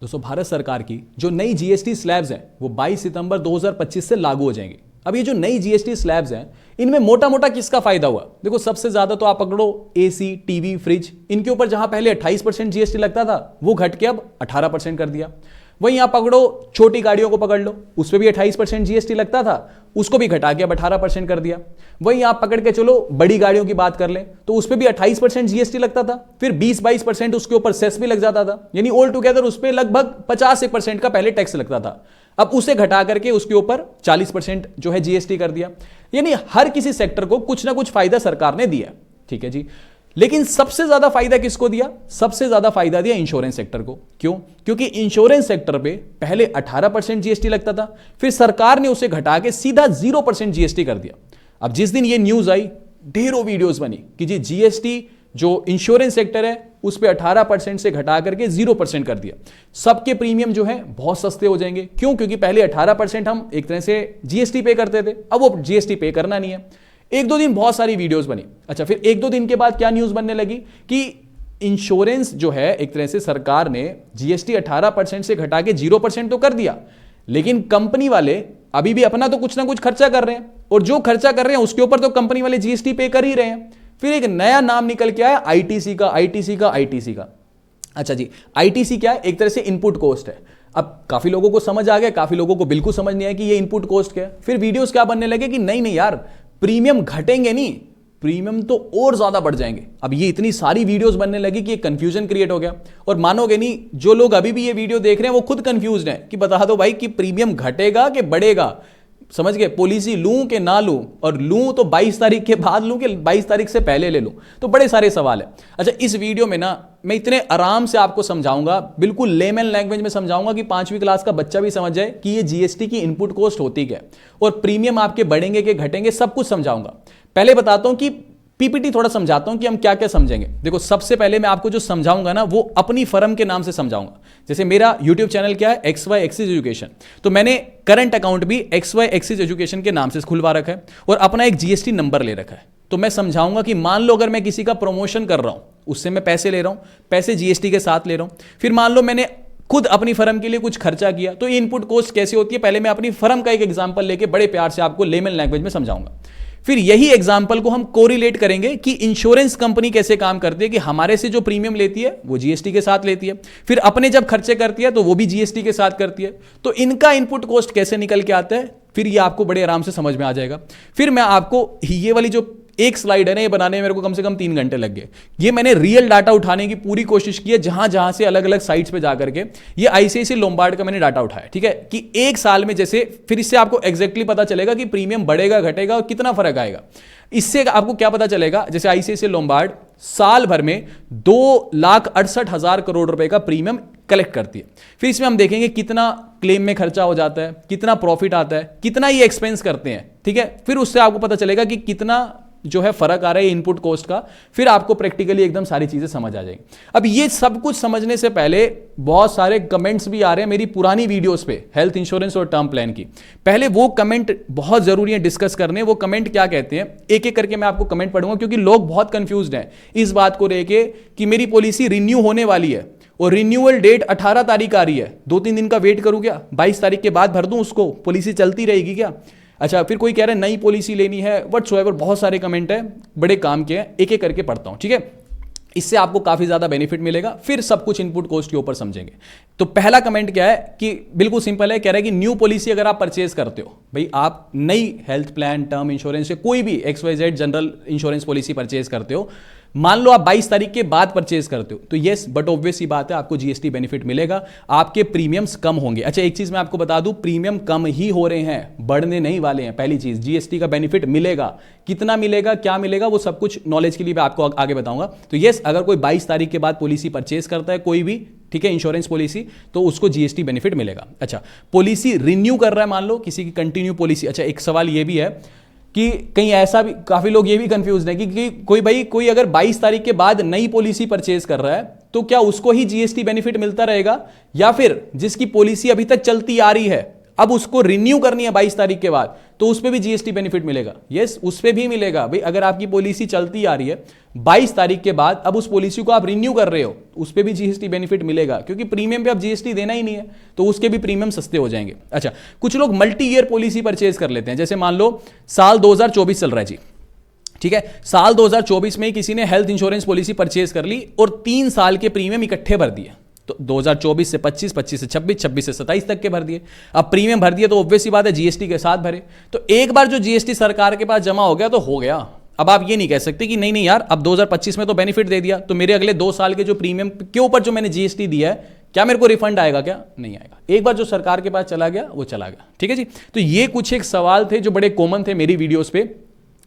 दोस्तों, भारत सरकार की जो नई जीएसटी स्लैब्स हैं वो 22 सितंबर 2025 से लागू हो जाएंगी। अब ये जो नई जीएसटी स्लैब्स हैं इनमें मोटा मोटा किसका फायदा हुआ? देखो, सबसे ज्यादा तो आप पकड़ो एसी, टीवी, फ्रिज, इनके ऊपर जहां पहले 28% जीएसटी लगता था वो घट के अब 18% कर दिया। वहीं आप पकड़ो छोटी गाड़ियों को पकड़ लो, उस पर भी 28% जीएसटी लगता था, उसको भी घटा के अब 18% कर दिया। वहीं आप पकड़ के चलो बड़ी गाड़ियों की बात कर लें तो उस पर भी 28% जीएसटी लगता था, फिर 20-22% उसके ऊपर सेस भी लग जाता था, यानी ऑल टुगेदर उस पर लगभग 50% का पहले टैक्स लगता था। अब उसे घटा करके उसके ऊपर 40% जो है जीएसटी कर दिया। यानी हर किसी सेक्टर को कुछ ना कुछ फायदा सरकार ने दिया। ठीक है जी, लेकिन सबसे ज्यादा फायदा किसको दिया? सबसे ज्यादा फायदा दिया इंश्योरेंस सेक्टर को। क्यों? क्योंकि इंश्योरेंस सेक्टर पे पहले 18% जीएसटी लगता था, फिर सरकार ने उसे घटा के सीधा 0% जीएसटी कर दिया। अब जिस दिन ये न्यूज आई, ढेरों वीडियोस बनी कि जी जीएसटी जो इंश्योरेंस सेक्टर है उस पे 18% से घटा करके 0% कर दिया। सबके प्रीमियम जो है बहुत सस्ते हो जाएंगे। क्यों? क्योंकि पहले 18% हम एक तरह से जीएसटी पे करते थे, अब वो जीएसटी पे करना नहीं है। एक दो दिन बहुत सारी वीडियोस बनी। अच्छा, फिर एक दो दिन के बाद क्या न्यूज बनने लगी कि इंश्योरेंस जो है एक तरह से सरकार ने जीएसटी 18% से घटा के 0% तो कर दिया, लेकिन कंपनी वाले अभी भी अपना तो कुछ ना कुछ खर्चा कर रहे हैं, और जो खर्चा कर रहे हैं उसके ऊपर तो कंपनी वाले जीएसटी पे कर ही रहे हैं। फिर एक नया नाम निकल के आया आईटीसी का, आईटीसी का, आईटीसी का। अच्छा जी, आईटीसी क्या है? एक तरह से इनपुट कॉस्ट है। अब काफी लोगों को समझ आ गया, काफी लोगों को बिल्कुल समझ नहीं आया कि ये इनपुट कॉस्ट क्या है। फिर वीडियोस क्या बनने लगे कि नहीं नहीं यार, प्रीमियम घटेंगे नहीं, प्रीमियम तो और ज्यादा बढ़ जाएंगे। अब ये इतनी सारी वीडियोस बनने लगी कि एक कंफ्यूजन क्रिएट हो गया। और मानोगे नहीं, जो लोग अभी भी ये वीडियो देख रहे हैं वो खुद कंफ्यूज्ड हैं कि बता दो भाई कि प्रीमियम घटेगा कि बढ़ेगा। समझ गए? पॉलिसी लूं कि ना लूं, और लूं तो 22 तारीख के बाद लूं कि 22 तारीख से पहले ले लूं, तो बड़े सारे सवाल है। अच्छा, इस वीडियो में ना मैं इतने आराम से आपको समझाऊंगा, बिल्कुल लेमन लैंग्वेज में समझाऊंगा कि 5वीं क्लास का बच्चा भी समझ जाए कि ये जीएसटी की इनपुट कॉस्ट होती क्या और प्रीमियम आपके बढ़ेंगे कि घटेंगे, सब कुछ समझाऊंगा। पहले बताता हूं कि पीपीटी थोड़ा समझाता हूं कि हम क्या क्या समझेंगे। देखो, सबसे पहले मैं आपको जो समझाऊंगा ना वो अपनी फर्म के नाम से समझाऊंगा। जैसे मेरा यूट्यूब चैनल क्या है? XY एक्सिस एजुकेशन, तो मैंने करंट अकाउंट भी XY एक्सिस एजुकेशन के नाम से खुलवा रखा है और अपना एक जीएसटी नंबर ले रखा है। तो मैं समझाऊंगा कि मान लो अगर मैं किसी का प्रमोशन कर रहा हूं, उससे मैं पैसे ले रहा हूं, पैसे जीएसटी के साथ ले रहा हूं। फिर मान लो मैंने खुद अपनी फर्म के लिए कुछ खर्चा किया, तो ये इनपुट कॉस्ट कैसे होती है, पहले मैं अपनी फर्म का एक एग्जांपल लेके बड़े प्यार से आपको लेमन लैंग्वेज में समझाऊंगा। फिर यही एग्जांपल को हम कोरिलेट करेंगे कि इंश्योरेंस कंपनी कैसे काम करती है, कि हमारे से जो प्रीमियम लेती है वो जीएसटी के साथ लेती है, फिर अपने जब खर्चे करती है तो वो भी जीएसटी के साथ करती है, तो इनका इनपुट कॉस्ट कैसे निकल के आता है, फिर ये आपको बड़े आराम से समझ में आ जाएगा। फिर मैं आपको ये वाली जो एक स्लाइड है ना, ये बनाने में मेरे को कम से कम 3 घंटे लग गए। ये मैंने रियल डाटा उठाने की पूरी कोशिश की है, जहां जहां से अलग अलग साइट्स पे जाकर के ये आईसीआईसीआई लोम्बार्ड का मैंने डाटा उठाया। ठीक है, कि एक साल में जैसे, फिर इससे आपको एग्जैक्टली पता चलेगा कि प्रीमियम बढ़ेगा घटेगा और कितना फर्क आएगा। इससे आपको क्या पता चलेगा, जैसे आईसीआईसीआई लोम्बार्ड साल भर में 2,68,000 करोड़ रुपए का प्रीमियम कलेक्ट करती है। फिर इसमें हम देखेंगे कितना क्लेम में खर्चा हो जाता है, कितना प्रॉफिट आता है, कितना ये एक्सपेंस करते हैं। ठीक है, फिर उससे आपको पता चलेगा कि कितना जो है फर्क आ रहा है इनपुट कॉस्ट का। फिर आपको प्रैक्टिकली एकदम सारी चीजें समझ आ जाएंगी। अब ये सब कुछ समझने से पहले बहुत सारे कमेंट्स भी आ रहे हैं मेरी पुरानी वीडियोस पे हेल्थ इंश्योरेंस और टर्म प्लान की। पहले वो कमेंट बहुत जरूरी है डिस्कस करने। वो कमेंट क्या कहते हैं, एक एक करके मैं आपको कमेंट पढ़ूंगा, क्योंकि लोग बहुत कंफ्यूज्ड हैं इस बात को लेके कि मेरी पॉलिसी रिन्यू होने वाली है और रिन्यूअल डेट 18 तारीख आ रही है, 2-3 दिन का वेट करूं क्या, 22 तारीख के बाद भर दूं उसको, पॉलिसी चलती रहेगी क्या। अच्छा, फिर कोई कह रहा है नई पॉलिसी लेनी है, व्हाटसोएवर, बहुत सारे कमेंट है, बड़े काम के हैं, एक एक करके पढ़ता हूं। ठीक है, इससे आपको काफी ज्यादा बेनिफिट मिलेगा। फिर सब कुछ इनपुट कॉस्ट के ऊपर समझेंगे। तो पहला कमेंट क्या है कि बिल्कुल सिंपल है, कह रहा है कि न्यू पॉलिसी अगर आप परचेज करते हो, भाई आप नई हेल्थ प्लान, टर्म इंश्योरेंस या कोई भी XYZ general insurance policy purchase करते हो, मान लो आप 22 तारीख के बाद परचेज करते हो, तो यस, बट ऑब्वियस ही बात है आपको जीएसटी बेनिफिट मिलेगा, आपके प्रीमियम्स कम होंगे। अच्छा, एक चीज मैं आपको बता दूं, प्रीमियम कम ही हो रहे हैं, बढ़ने नहीं वाले हैं। पहली चीज, जीएसटी का बेनिफिट मिलेगा, कितना मिलेगा, क्या मिलेगा, वो सब कुछ नॉलेज के लिए मैं आपको आगे बताऊंगा। तो यस, अगर कोई 22 तारीख के बाद पॉलिसी परचेज करता है कोई भी, ठीक है, इंश्योरेंस पॉलिसी, तो उसको जीएसटी बेनिफिट मिलेगा। अच्छा, पॉलिसी रिन्यू कर रहा है, मान लो किसी की कंटिन्यू पॉलिसी। अच्छा, एक सवाल ये भी है कि कहीं ऐसा भी, काफी लोग ये भी कंफ्यूज हैं कि कोई अगर 22 तारीख के बाद नई पॉलिसी परचेज कर रहा है तो क्या उसको ही जीएसटी बेनिफिट मिलता रहेगा, या फिर जिसकी पॉलिसी अभी तक चलती आ रही है, अब उसको रिन्यू करनी है 22 तारीख के बाद, तो उस पर भी जीएसटी बेनिफिट मिलेगा। यस, उस पर भी मिलेगा भाई। अगर आपकी पॉलिसी चलती आ रही है 22 तारीख के बाद, अब उस पॉलिसी को आप रिन्यू कर रहे हो, उस पर भी जीएसटी बेनिफिट मिलेगा, क्योंकि प्रीमियम पे अब जीएसटी देना ही नहीं है, तो उसके भी प्रीमियम सस्ते हो जाएंगे। अच्छा, कुछ लोग मल्टी ईयर पॉलिसी परचेज कर लेते हैं। जैसे मान लो साल 2024 चल रहा है जी, ठीक है, साल 2024 में किसी ने हेल्थ इंश्योरेंस पॉलिसी परचेज कर ली और 3 साल के प्रीमियम इकट्ठे भर दिए। तो 2024 से 25, 25 से 26, 26 से 27 तक के भर दिए। अब प्रीमियम भर दिए तो ऑब्वियस सी बात है जीएसटी के साथ भरे। तो एक बार जो जीएसटी सरकार के पास जमा हो गया तो हो गया। अब आप ये नहीं कह सकते कि नहीं नहीं यार, अब 2025 में तो बेनिफिट दे दिया, तो मेरे अगले 2 साल के जो प्रीमियम के ऊपर जो मैंने जीएसटी दिया है, क्या मेरे को रिफंड आएगा? क्या नहीं आएगा। एक बार जो सरकार के पास चला गया वो चला गया। ठीक है जी। तो ये कुछ एक सवाल थे जो बड़े कॉमन थे मेरी वीडियोस पे।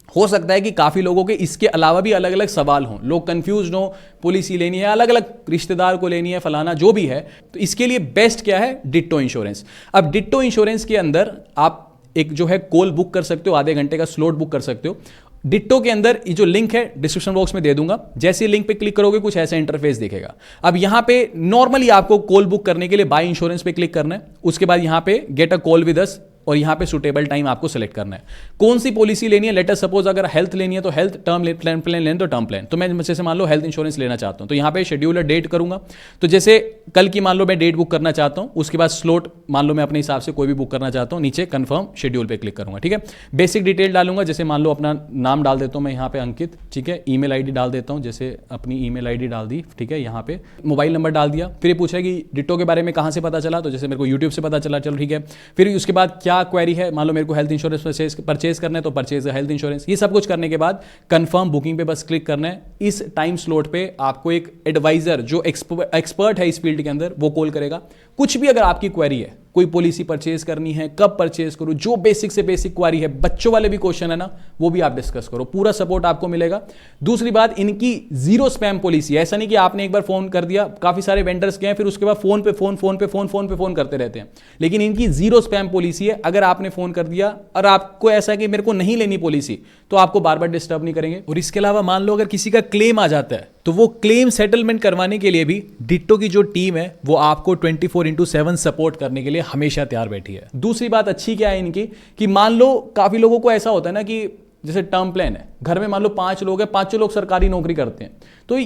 हो सकता है कि काफी लोगों के इसके अलावा भी अलग अलग सवाल हों, लोग कंफ्यूज हो, पॉलिसी लेनी है, अलग अलग रिश्तेदार को लेनी है, फलाना जो भी है। तो इसके लिए बेस्ट क्या है? Ditto insurance. अब डिट्टो इंश्योरेंस के अंदर आप एक जो है कॉल बुक कर सकते हो, आधे घंटे का स्लॉट बुक कर सकते हो। डिट्टो के अंदर ये जो लिंक है डिस्क्रिप्शन बॉक्स में दे दूंगा, जैसे लिंक पे क्लिक करोगे कुछ ऐसा इंटरफेस दिखेगा। अब यहां पे नॉर्मली आपको कॉल बुक करने के लिए बाय इंश्योरेंस पे क्लिक करना है, उसके बाद यहां पे get a call with us और यहां पे सुटेबल टाइम आपको सेलेक्ट करना है। कौन सी पॉलिसी लेनी है? लेटर सपोज अगर हेल्थ लेनी है तो हेल्थ, टर्म प्लान लेना तो टर्म प्लान। तो मैं जैसे मान लो हेल्थ इंश्योरेंस लेना चाहता हूं, तो यहां पे शेड्यूलर डेट करूंगा। तो जैसे कल की मान लो मैं डेट बुक करना चाहता हूं, उसके बाद स्लॉट मान लो मैं अपने हिसाब से कोई भी बुक करना चाहता हूं, नीचे कंफर्म शेड्यूल पे क्लिक करूंगा। ठीक है, बेसिक डिटेल डालूंगा, जैसे मान लो अपना नाम डाल देता हूं मैं यहाँ पे अंकित, ठीक है, ईमेल आईडी डाल देता हूं, जैसे अपनी ईमेल आईडी डाल दी, ठीक है, यहाँ पे मोबाइल नंबर डाल दिया। फिर ये पूछा है कि डिट्टो के बारे में कहां से पता चला, तो जैसे मेरे को यूट्यूब से पता चला, चलो ठीक है। फिर उसके बाद क्या क्वेरी है, मान लो मेरे को हेल्थ इंश्योरेंस परचेज करना है तो परचेज हेल्थ इंश्योरेंस। ये सब कुछ करने के बाद कंफर्म बुकिंग पे बस क्लिक करना है। इस टाइम स्लॉट पे आपको एक एडवाइजर जो एक्सपर्ट है इस फील्ड के अंदर वो कॉल करेगा। कुछ भी अगर आपकी क्वेरी है, कोई पॉलिसी परचेज करनी है, कब परचेज करूं, जो बेसिक से बेसिक क्वेरी है, बच्चों वाले भी क्वेश्चन है ना, वो भी आप डिस्कस करो, पूरा सपोर्ट आपको मिलेगा। दूसरी बात, इनकी जीरो स्पैम पॉलिसी है। ऐसा नहीं कि आपने एक बार फोन कर दिया, काफी सारे वेंडर्स के हैं फिर उसके बाद फोन पे फोन करते रहते हैं, लेकिन इनकी जीरो स्पैम पॉलिसी है। अगर आपने फोन कर दिया और आपको ऐसा है कि मेरे को नहीं लेनी पॉलिसी, तो आपको बार बार डिस्टर्ब नहीं करेंगे। और इसके अलावा मान लो अगर किसी का क्लेम आ जाता है, तो वो क्लेम सेटलमेंट करवाने के लिए भी डिट्टो की जो टीम है वो आपको 24/7 सपोर्ट करने के लिए हमेशा तैयार बैठी है। दूसरी बात अच्छी क्या है इनकी, कि मान लो काफी लोगों को ऐसा होता है ना कि जैसे टर्म प्लान है, घर में मान लो 5 लोग हैं, 5 लोग सरकारी नौकरी करते हैं, तो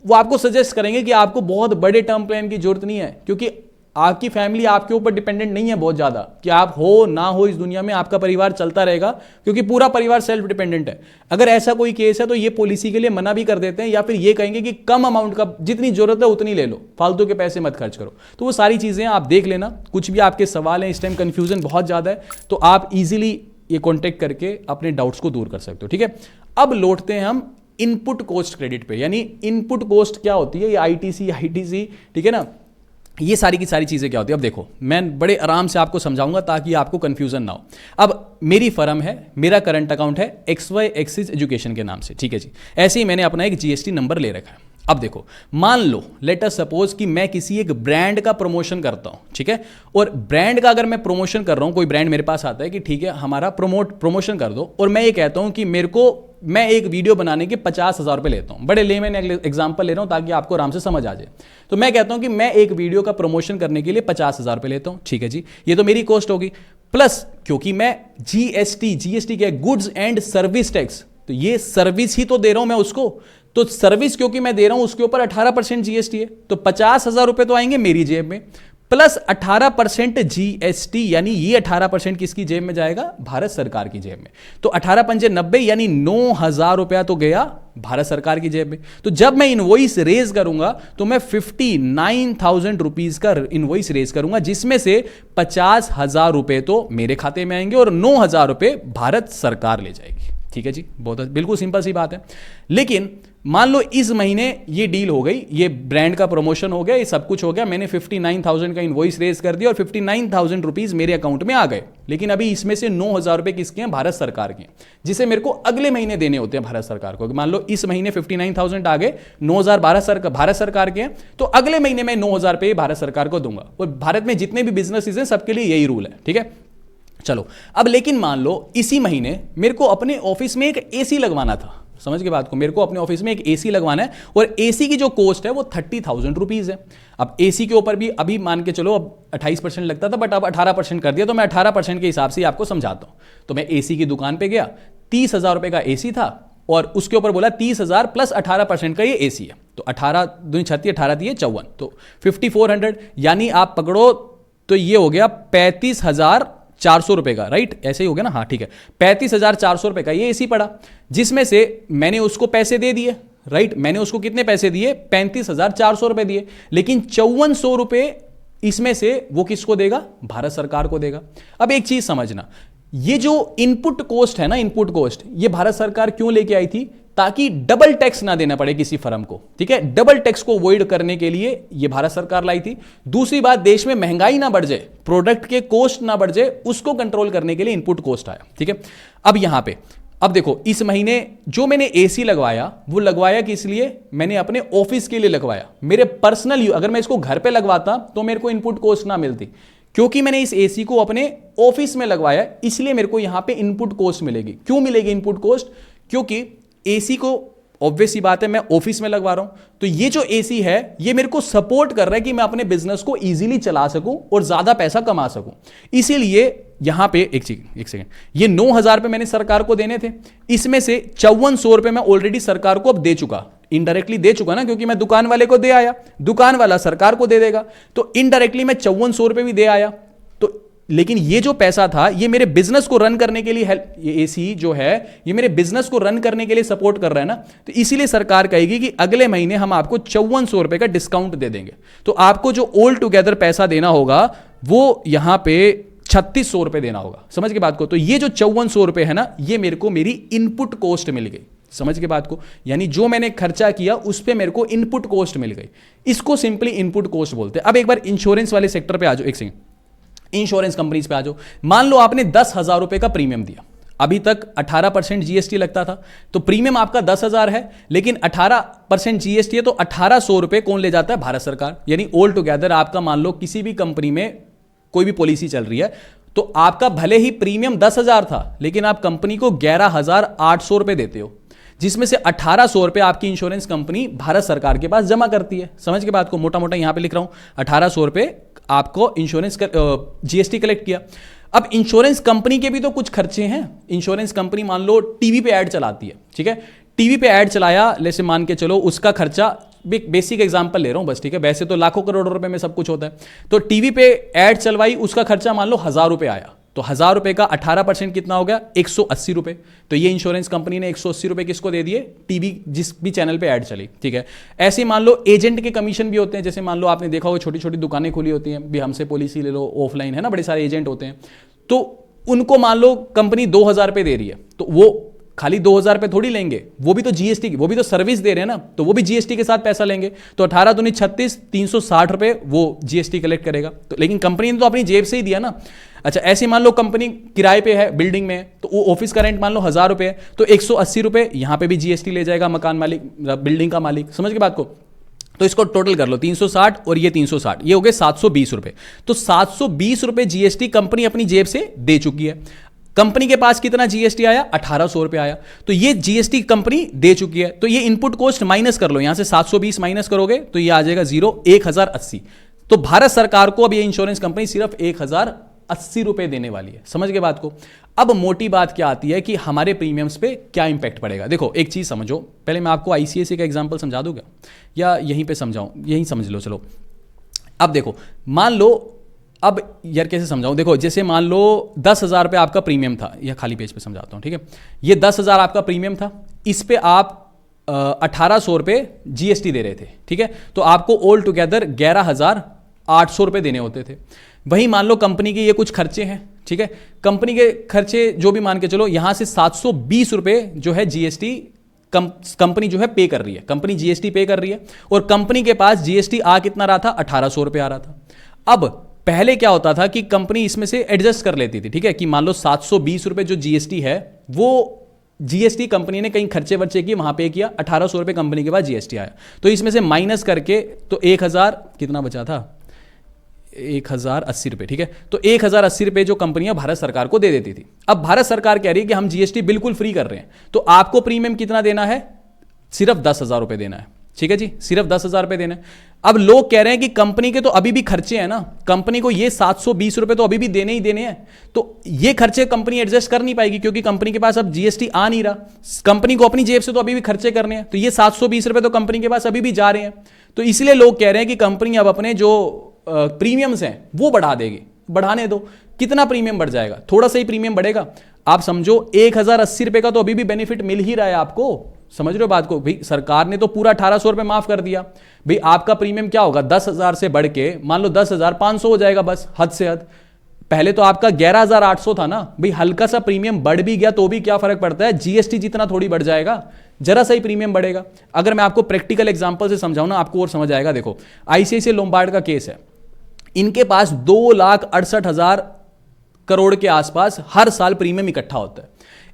वो आपको सजेस्ट करेंगे कि आपको बहुत बड़े टर्म प्लान की जरूरत नहीं है, क्योंकि आपकी फैमिली आपके ऊपर डिपेंडेंट नहीं है बहुत ज्यादा, कि आप हो ना हो इस दुनिया में आपका परिवार चलता रहेगा, क्योंकि पूरा परिवार सेल्फ डिपेंडेंट है। अगर ऐसा कोई केस है तो ये पॉलिसी के लिए मना भी कर देते हैं, या फिर ये कहेंगे कि कम अमाउंट का, जितनी जरूरत है उतनी ले लो, फालतू के पैसे मत खर्च करो। तो वो सारी चीजें आप देख लेना। कुछ भी आपके सवाल हैं, इस टाइम कंफ्यूजन बहुत ज्यादा है, तो आप इजीली ये कॉन्टेक्ट करके अपने डाउट्स को दूर कर सकते हो। ठीक है, अब लौटते हैं हम इनपुट कॉस्ट क्रेडिट पे। यानी इनपुट कॉस्ट क्या होती है, ये आईटीसी, ठीक है ना, ये सारी की सारी चीजें क्या होती है। अब देखो, मैं बड़े आराम से आपको समझाऊंगा ताकि आपको कंफ्यूजन ना हो। अब मेरी फर्म है, मेरा करंट अकाउंट है XY एक्सिस एजुकेशन के नाम से, ठीक है जी। ऐसे ही मैंने अपना एक जीएसटी नंबर ले रखा है। अब देखो, मान लो लेट अस सपोज कि मैं किसी एक ब्रांड का प्रमोशन करता हूं, ठीक है, और ब्रांड का अगर मैं प्रमोशन कर रहा हूं, कोई ब्रांड मेरे पास आता है कि ठीक है हमारा प्रमोशन कर दो, और मैं ये कहता हूं कि मैं एक वीडियो बनाने के 50,000 रुपए लेता हूं। बड़े लेमैन एग्जांपल ले रहा हूं ताकि आपको आराम से समझ आ जाए। तो मैं कहता हूं कि मैं एक वीडियो का प्रमोशन करने के लिए 50,000 रुपए लेता हूं, ठीक है जी, ये तो मेरी कॉस्ट होगी। प्लस क्योंकि मैं जीएसटी क्या है, गुड्स एंड सर्विस टैक्स, तो ये सर्विस ही तो दे रहा हूं मैं उसको, तो सर्विस क्योंकि मैं दे रहा हूं उसके ऊपर 18% जीएसटी है, तो 50,000 रुपए तो आएंगे मेरी जेब में, प्लस 18% जीएसटी, यानी ये 18% किसकी जेब में जाएगा? भारत सरकार की जेब में। तो 18 पंजे 90, यानी 9,000 रुपया तो गया भारत सरकार की जेब में। तो जब मैं इनवॉइस रेज करूंगा तो मैं 59,000 रुपीज का इनवॉइस रेज करूंगा, जिसमें से 50,000 रुपए तो मेरे खाते में आएंगे और 9,000 रुपए भारत सरकार ले जाएगी। ठीक है जी, बहुत बिल्कुल सिंपल सी बात है। लेकिन मान लो इस महीने ये डील हो गई, ये ब्रांड का प्रमोशन हो गया, ये सब कुछ हो गया, मैंने 59,000 का इनवॉइस रेज कर दिया और 59,000 रुपीज मेरे अकाउंट में आ गए। लेकिन अभी इसमें से 9,000 रुपए किसके हैं? भारत सरकार के, जिसे मेरे को अगले महीने देने होते हैं भारत सरकार को। मान लो इस महीने 59,000 आ गए, 9,000 भारत सरकार के हैं, तो अगले महीने मैं 9,000 रुपए भारत सरकार को दूंगा। और भारत में जितने भी बिजनेसेस हैं सबके लिए यही रूल है, ठीक है। चलो अब लेकिन मान लो इसी महीने मेरे को अपने ऑफिस में एक एसी लगवाना था, समझ के बात को, मेरे को अपने ऑफिस में एक एसी लगवाना है और एसी की जो कॉस्ट है वो 30,000 रुपीज है। अब एसी के ऊपर भी अभी मान के चलो अब 28% लगता था, बट अब 18% कर दिया, तो मैं 18% के हिसाब से आपको समझाता हूं। तो मैं एसी की दुकान पे गया, 30,000 रुपए का एसी था और उसके ऊपर बोला 30,000 प्लस 18% का ये एसी है। तो 18 दूनी 36, 18 दिए 54, तो 5400, यानी आप पकड़ो तो ये हो गया 35,400 रुपए का, राइट, ऐसे ही हो गया ना, हाँ ठीक है, 35,400 रुपए का ये एसी पड़ा, जिसमें से मैंने उसको पैसे दे दिए, राइट, मैंने उसको कितने पैसे दिए, 35,400 रुपए दिए, लेकिन 5400 रुपए इसमें से वो किसको देगा, भारत सरकार को देगा। अब एक चीज समझना, ये जो इनपुट कॉस्ट है ना, इनपुट कॉस्ट, ये भारत सरकार क्यों लेके आई थी, ताकि डबल टैक्स ना देना पड़े किसी फर्म को, ठीक है, डबल टैक्स को अवॉइड करने के लिए ये भारत सरकार लाई थी। दूसरी बात, देश में महंगाई ना बढ़ जाए, प्रोडक्ट के कॉस्ट ना बढ़ जाए, उसको कंट्रोल करने के लिए इनपुट कॉस्ट आया, ठीक है। अब यहां पे अब देखो, इस महीने जो मैंने एसी लगवाया वो लगवाया किस लिए, मैंने अपने ऑफिस के लिए लगवाया, मेरे पर्सनल, अगर मैं इसको घर पे लगवाता तो मेरे को इनपुट कॉस्ट ना मिलती, क्योंकि मैंने इस एसी को अपने ऑफिस में लगवाया, इसलिए मेरे को यहां पे इनपुट कॉस्ट मिलेगी। क्यों मिलेगी इनपुट कॉस्ट, क्योंकि एसी को ऑब्वियस सी बात है मैं ऑफिस में लगवा रहा हूं, तो ये जो एसी है ये मेरे को सपोर्ट कर रहा है कि मैं अपने बिजनेस को इजीली चला सकूं और ज्यादा पैसा कमा सकूं। इसीलिए यहां पे एक सेकंड, ये 9,000 रुपए मैंने सरकार को देने थे, इसमें से 5400 रुपए मैं ऑलरेडी सरकार को अब दे चुका, इनडायरेक्टली दे चुका ना, क्योंकि मैं दुकान वाले को दे आया, दुकान वाला सरकार को दे देगा, तो इनडायरेक्टली मैं 5400 रुपए भी दे आया। तो लेकिन ये जो पैसा था ये मेरे बिजनेस को रन करने के लिए हेल्प, ये एसी जो है ये मेरे बिजनेस को रन करने के लिए सपोर्ट कर रहा है ना, तो इसीलिए सरकार कहेगी कि अगले महीने हम आपको 5400 रुपए का डिस्काउंट दे देंगे। तो आपको जो ऑल टुगेदर पैसा देना होगा वो यहां पे 3600 रुपए देना होगा, समझ के बात को। तो ये जो 5400 रुपए है ना, ये मेरे को मेरी इनपुट कॉस्ट मिल गई, समझ के बात को, यानी जो मैंने खर्चा किया उस पे मेरे को इनपुट कॉस्ट मिल गई, इसको सिंपली इनपुट कॉस्ट बोलते हैं। अब एक बार इंश्योरेंस वाले सेक्टर पे आ जाओ, एक सेकंड, इंश्योरेंस कंपनीज पे आ जाओ। मान लो आपने 10,000 रुपए का प्रीमियम दिया, अभी तक 18% जीएसटी लगता था, तो प्रीमियम आपका 10,000 है, लेकिन 18% जीएसटी है, तो 1800 रुपए कौन ले जाता है, भारत सरकार। यानी ऑल टुगेदर आपका मान लो किसी भी कंपनी में कोई भी पॉलिसी चल रही है, तो आपका भले ही प्रीमियम 10,000 था, लेकिन आप कंपनी को 11,800 रुपए देते हो, जिसमें से 1800 रुपए आपकी इंश्योरेंस कंपनी भारत सरकार के पास जमा करती है। समझ के बात को, मोटा मोटा यहां पे लिख रहा हूं, 1800 रुपए आपको इंश्योरेंस जीएसटी कलेक्ट किया। अब इंश्योरेंस कंपनी के भी तो कुछ खर्चे हैं। इंश्योरेंस कंपनी मान लो टीवी पे ऐड चलाती है, ठीक है, टीवी पे ऐड चलाया, जैसे मान के चलो उसका खर्चा, बेसिक एग्जांपल ले रहा हूं बस, ठीक है, वैसे तो लाखों करोड़ों रुपए में सब कुछ होता है। तो टीवी पे ऐड चलवाई, उसका खर्चा मान लो 1,000 रुपए आया, तो 1,000 रुपए का 18% कितना हो गया, 180 रुपए। तो ये इंश्योरेंस कंपनी ने 180 रुपए किसको दे दिए, टीवी जिस भी चैनल पे ऐड चली, ठीक है। ऐसे मान लो एजेंट के कमीशन भी होते हैं, जैसे मान लो आपने देखा हो छोटी छोटी दुकानें खुली होती हैं, भी हमसे पॉलिसी ले लो, ऑफलाइन है ना, बड़े सारे एजेंट होते हैं, तो उनको मान लो कंपनी 2,000 रुपए दे रही है, तो वो खाली 2,000 रुपए थोड़ी लेंगे, वो भी तो जीएसटी की, वो भी तो सर्विस दे रहे हैं ना, तो वो भी जीएसटी के साथ पैसा लेंगे। तो 18 दूनी 36, 360 रुपए वो जीएसटी कलेक्ट करेगा। तो लेकिन कंपनी ने तो अपनी जेब से ही दिया ना। अच्छा, ऐसे मान लो कंपनी किराए पे है, बिल्डिंग में, तो वो ऑफिस का रेंट मान लो 1,000 रुपए है, तो 180 रुपए यहां पे भी जीएसटी ले जाएगा मकान मालिक, बिल्डिंग का मालिक, समझ के बात को। तो इसको टोटल कर लो, 360 और ये 360, ये हो गए 720 रुपए। तो 720 रुपए जीएसटी कंपनी अपनी जेब से दे चुकी है। कंपनी के पास कितना जीएसटी आया, 1,800 रुपए आया, तो ये जीएसटी कंपनी दे चुकी है। तो ये इनपुट कॉस्ट माइनस कर लो, यहां से 720 माइनस करोगे तो ये आ जाएगा 0, 1,080। तो भारत सरकार को अब ये इंश्योरेंस कंपनी सिर्फ 1,080 रुपए देने वाली है, समझ के बात को। अब मोटी बात क्या आती है कि हमारे प्रीमियम्स पे क्या इंपैक्ट पड़ेगा। देखो एक चीज समझो, पहले मैं आपको आईसीआईसीआई का एग्जांपल समझा दूंगा या यहीं पे समझाऊं, यहीं समझ लो। चलो अब देखो, मान लो, अब यार कैसे समझाऊं, देखो जैसे मान लो 10,000 रुपए आपका प्रीमियम था, यह खाली पेज पे समझाता हूं, ठीक है। ये 10,000 आपका प्रीमियम था, इस पे आप 1,800 रुपए जीएसटी दे रहे थे, ठीक है, तो आपको ऑल टुगेदर 11,800 रुपए देने होते थे। वहीं मान लो कंपनी के ये कुछ खर्चे हैं, ठीक है, कंपनी के खर्चे जो भी मान के चलो, यहां से 720 रुपए जो है जीएसटी कंपनी जो है पे कर रही है, कंपनी जीएसटी पे कर रही है, और कंपनी के पास जीएसटी आ कितना रहा था, 1,800 रुपए आ रहा था। अब पहले क्या होता था कि कंपनी इसमें से एडजस्ट कर लेती थी, ठीक है, कि मान लो 720 रुपए जो जीएसटी है वो जीएसटी कंपनी ने कहीं खर्चे वर्चे किए, वहां पे किया, 1,800 रुपए कंपनी के पास जीएसटी आया, तो इसमें से माइनस करके तो 1,000 कितना बचा था, 1080 रुपये, ठीक है। तो 1080 रुपये जो कंपनियां भारत सरकार को दे देती थी, अब भारत सरकार कह रही है कि हम जीएसटी बिल्कुल फ्री कर रहे हैं, तो आपको प्रीमियम कितना देना है? सिर्फ 10,000 रुपये देना है, ठीक है जी, सिर्फ 10,000 रुपये देना है। अब लोग कह रहे हैं कि कंपनी के तो अभी भी खर्चे हैं ना, कंपनी को ये 720 रुपये तो अभी भी देने ही देने हैं, तो ये खर्चे कंपनी एडजस्ट कर नहीं पाएगी क्योंकि कंपनी के पास अब जीएसटी आ नहीं रहा, कंपनी को अपनी जेब से तो अभी भी खर्चे करने हैं, तो ये 720 रुपये तो कंपनी के पास अभी भी जा रहे हैं। तो इसलिए लोग कह रहे हैं कि कंपनी अब अपने जो प्रीमियम्स हैं वो बढ़ा देगी। बढ़ाने दो, कितना प्रीमियम बढ़ जाएगा? थोड़ा सा ही प्रीमियम बढ़ेगा। आप समझो 1080 रुपये का तो अभी भी बेनिफिट मिल ही रहा है आपको, समझ रहे हो बात को? भाई सरकार ने तो पूरा 1800 रुपये माफ कर दिया, भाई आपका प्रीमियम क्या होगा? 10,000 से बढ़ के मान लो 10,500 हो जाएगा, बस हद से हद। पहले तो आपका 11,800 था ना, भाई हल्का सा प्रीमियम बढ़ भी गया तो भी क्या फर्क पड़ता है, जीएसटी जितना थोड़ी बढ़ जाएगा, जरा सा ही प्रीमियम बढ़ेगा। अगर मैं आपको प्रैक्टिकल एग्जांपल से समझाऊं ना, आपको और समझ आएगा। देखो आईसीआईसीआई लोम्बार्ड का केस है, इनके पास 2,68,000 करोड़ के आसपास हर साल प्रीमियम इकट्ठा होता है।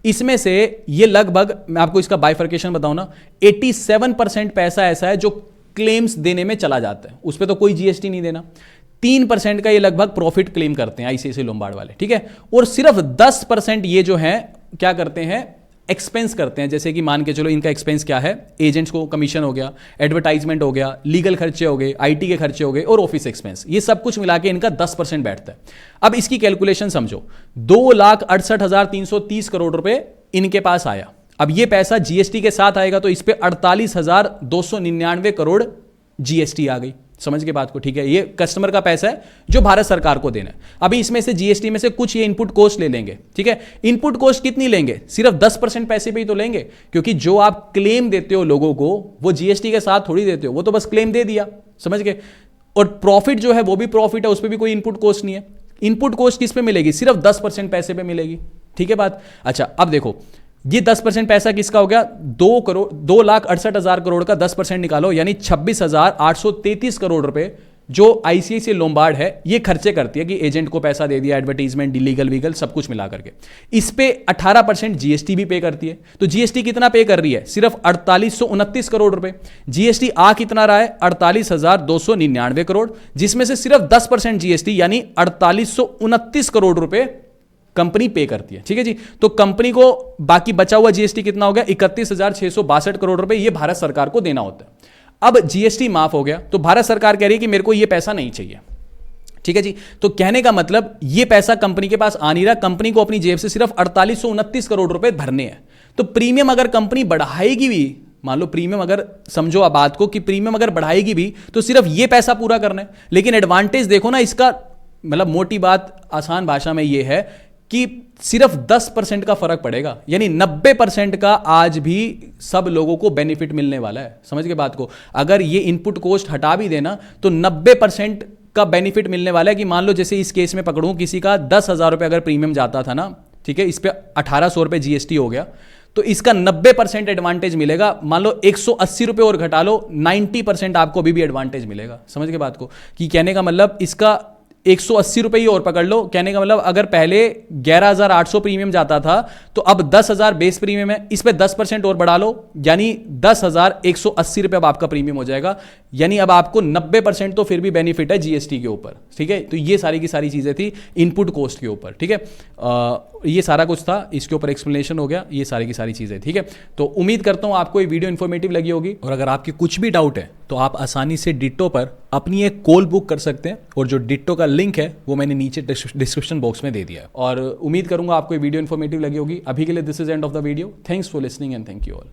इसमें से ये लगभग, मैं आपको इसका बाइफर्केशन बताऊं ना, 87% पैसा ऐसा है जो क्लेम्स देने में चला जाता है, उस पर तो कोई जीएसटी नहीं देना। 3% का ये लगभग प्रॉफिट क्लेम करते हैं आईसीआईसीआई लोम्बार्ड वाले, ठीक है। और सिर्फ 10% ये जो है क्या करते हैं, एक्सपेंस करते हैं। जैसे कि मान के चलो इनका एक्सपेंस क्या है, एजेंट्स को कमीशन हो गया, एडवर्टाइजमेंट हो गया, लीगल खर्चे हो गए, आईटी के खर्चे हो गए और ऑफिस एक्सपेंस, ये सब कुछ मिला के इनका 10% बैठता है। अब इसकी कैलकुलेशन समझो, 2,68,330 करोड़ रुपए इनके पास आया। अब ये पैसा जीएसटी के साथ आएगा तो इस पे 48,299 करोड़ जीएसटी आ गई। समझ के बात को, ठीक है। ये कस्टमर का पैसा है जो भारत सरकार को देना है। अभी इसमें से जीएसटी में से कुछ ये इनपुट कॉस्ट ले लेंगे, ठीक है। इनपुट कॉस्ट कितनी लेंगे? सिर्फ 10% पैसे पे ही तो लेंगे, क्योंकि जो आप क्लेम देते हो लोगों को वो जीएसटी के साथ थोड़ी देते हो, वो तो बस क्लेम दे दिया, समझ गए। और प्रॉफिट जो है वो भी प्रॉफिट है, उस पर भी कोई इनपुट कॉस्ट नहीं है। इनपुट कॉस्ट किस पे मिलेगी? सिर्फ 10% पैसे पे मिलेगी, ठीक है बात। अच्छा अब देखो ये 10% पैसा किसका हो गया? 2,68,000 करोड़ का 10% निकालो, यानी 26,833 करोड़ रुपए जो आईसीआईसीआई लोम्बार्ड है ये खर्चे करती है कि एजेंट को पैसा दे दिया, एडवर्टीजमेंट, लीगल वीगल सब कुछ मिला करके। इस पे 18% जीएसटी भी पे करती है। तो जीएसटी कितना पे कर रही है? सिर्फ 4,829 करोड़ रुपए। जीएसटी आ कितना रहा है? 48,299 करोड़, जिसमें से सिर्फ 10% जीएसटी यानी 4,829 करोड़ रुपए कंपनी पे करती है, ठीक है जी। तो कंपनी को बाकी बचा हुआ जीएसटी कितना हो गया? 31,662 करोड़ रुपए ये भारत सरकार को देना होता है। अब जीएसटी माफ हो गया तो भारत सरकार कह रही है कि मेरे को ये पैसा नहीं चाहिए, ठीक है जी। तो कहने का मतलब ये पैसा कंपनी के पास आ नहीं रहा, कंपनी को अपनी जेब से सिर्फ 4829 करोड़ रुपए भरने हैं। तो प्रीमियम अगर कंपनी बढ़ाएगी भी, मान लो प्रीमियम अगर, समझो आप बात को कि प्रीमियम अगर बढ़ाएगी भी तो सिर्फ ये पैसा पूरा करना है। लेकिन एडवांटेज देखो ना इसका, मतलब मोटी बात आसान भाषा में ये है कि सिर्फ 10% का फर्क पड़ेगा, यानी 90% का आज भी सब लोगों को बेनिफिट मिलने वाला है। समझ के बात को, अगर ये इनपुट कॉस्ट हटा भी देना तो 90% का बेनिफिट मिलने वाला है। कि मान लो जैसे इस केस में पकड़ूं, किसी का 10,000 रुपये अगर प्रीमियम जाता था ना, ठीक है, इस पर 1,800 रुपये जीएसटी हो गया, तो इसका 90% एडवांटेज मिलेगा। मान लो 180 रुपये और घटा लो, 90% आपको अभी भी एडवांटेज मिलेगा। समझ के बात को, कि कहने का मतलब इसका 180 रुपये ही और पकड़ लो। कहने का मतलब अगर पहले 11,800 प्रीमियम जाता था तो अब 10,000 बेस प्रीमियम है, इस पे 10% और बढ़ा लो, यानी 10,180 रुपये अब आपका प्रीमियम हो जाएगा। यानी अब आपको 90% तो फिर भी बेनिफिट है जीएसटी के ऊपर, ठीक है। तो ये सारी की सारी चीजें थी इनपुट कॉस्ट के ऊपर, ठीक है। ये सारा कुछ था, इसके ऊपर एक्सप्लेनेशन हो गया, ये सारी की सारी चीजें, ठीक है। तो उम्मीद करता हूं आपको ये वीडियो इन्फॉर्मेटिव लगी होगी। और अगर आपके कुछ भी डाउट है तो आप आसानी से डिट्टो पर अपनी एक कॉल बुक कर सकते हैं, और जो डिट्टो का लिंक है वो मैंने नीचे डिस्क्रिप्शन बॉक्स में दे दिया है। और उम्मीद करूंगा आपको ये वीडियो इन्फॉर्मेटिव लगी होगी। अभी के लिए this is end of the video. Thanks for listening and thank you all.